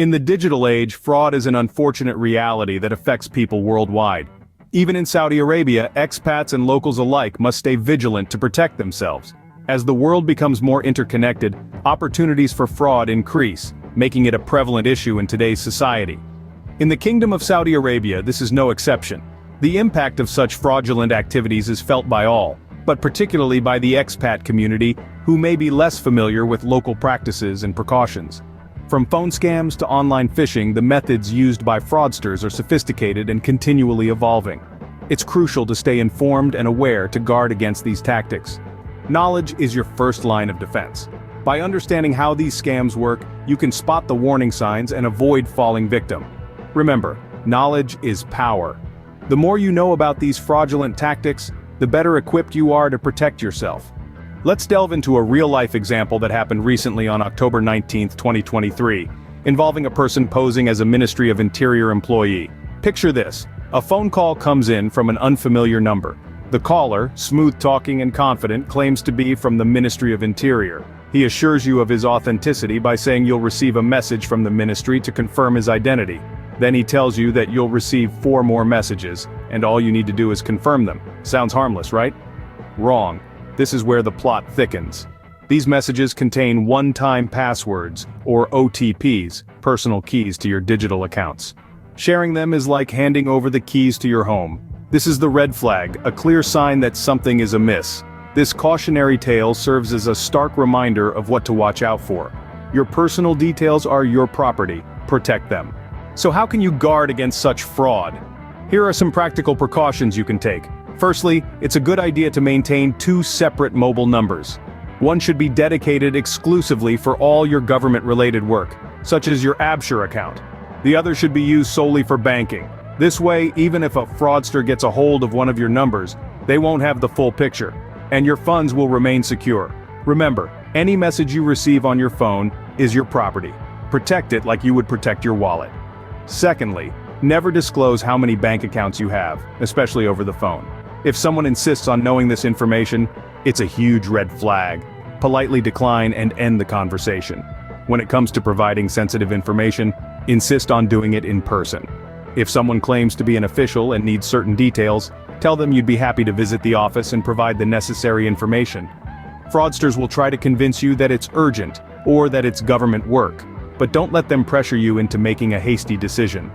In the digital age, fraud is an unfortunate reality that affects people worldwide. Even in Saudi Arabia, expats and locals alike must stay vigilant to protect themselves. As the world becomes more interconnected, opportunities for fraud increase, making it a prevalent issue in today's society. In the Kingdom of Saudi Arabia, this is no exception. The impact of such fraudulent activities is felt by all, but particularly by the expat community, who may be less familiar with local practices and precautions. From phone scams to online phishing, the methods used by fraudsters are sophisticated and continually evolving. It's crucial to stay informed and aware to guard against these tactics. Knowledge is your first line of defense. By understanding how these scams work, you can spot the warning signs and avoid falling victim. Remember, knowledge is power. The more you know about these fraudulent tactics, the better equipped you are to protect yourself. Let's delve into a real-life example that happened recently on October 19, 2023, involving a person posing as a Ministry of Interior employee. Picture this: a phone call comes in from an unfamiliar number. The caller, smooth-talking and confident, claims to be from the Ministry of Interior. He assures you of his authenticity by saying you'll receive a message from the ministry to confirm his identity. Then he tells you that you'll receive 4 more messages, and all you need to do is confirm them. Sounds harmless, right? Wrong. This is where the plot thickens. These messages contain one-time passwords, or OTPs, personal keys to your digital accounts. Sharing them is like handing over the keys to your home. This is the red flag, a clear sign that something is amiss. This cautionary tale serves as a stark reminder of what to watch out for. Your personal details are your property. Protect them. So how can you guard against such fraud? Here are some practical precautions you can take. Firstly, it's a good idea to maintain 2 separate mobile numbers. One should be dedicated exclusively for all your government-related work, such as your Absher account. The other should be used solely for banking. This way, even if a fraudster gets a hold of one of your numbers, they won't have the full picture, and your funds will remain secure. Remember, any message you receive on your phone is your property. Protect it like you would protect your wallet. Secondly, never disclose how many bank accounts you have, especially over the phone. If someone insists on knowing this information, it's a huge red flag. Politely decline and end the conversation. When it comes to providing sensitive information, insist on doing it in person. If someone claims to be an official and needs certain details, tell them you'd be happy to visit the office and provide the necessary information. Fraudsters will try to convince you that it's urgent, or that it's government work, but don't let them pressure you into making a hasty decision.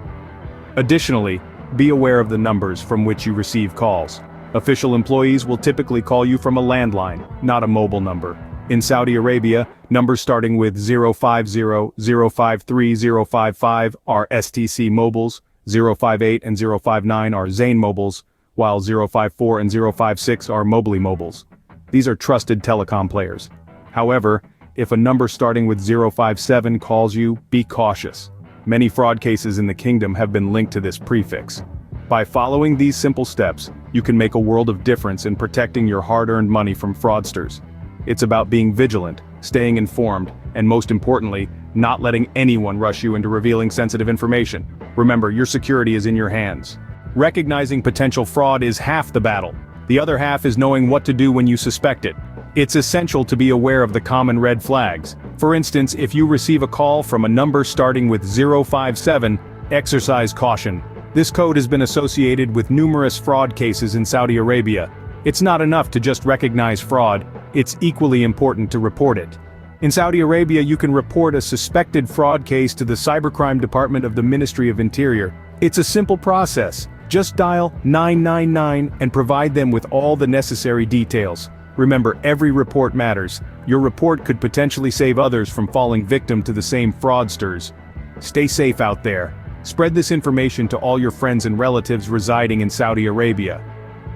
Additionally, be aware of the numbers from which you receive calls. Official employees will typically call you from a landline, not a mobile number. In Saudi Arabia, numbers starting with 050, 053, 055 are STC mobiles, 058 and 059 are Zain mobiles, while 054 and 056 are Mobily mobiles. These are trusted telecom players. However, if a number starting with 057 calls you, be cautious. Many fraud cases in the kingdom have been linked to this prefix. By following these simple steps, you can make a world of difference in protecting your hard-earned money from fraudsters. It's about being vigilant, staying informed, and most importantly, not letting anyone rush you into revealing sensitive information. Remember, your security is in your hands. Recognizing potential fraud is half the battle. The other half is knowing what to do when you suspect it. It's essential to be aware of the common red flags. For instance, if you receive a call from a number starting with 057, exercise caution. This code has been associated with numerous fraud cases in Saudi Arabia. It's not enough to just recognize fraud, it's equally important to report it. In Saudi Arabia, you can report a suspected fraud case to the Cybercrime Department of the Ministry of Interior. It's a simple process. Just dial 999 and provide them with all the necessary details. Remember, every report matters. Your report could potentially save others from falling victim to the same fraudsters. Stay safe out there. Spread this information to all your friends and relatives residing in Saudi Arabia.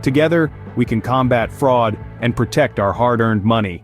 Together, we can combat fraud and protect our hard-earned money.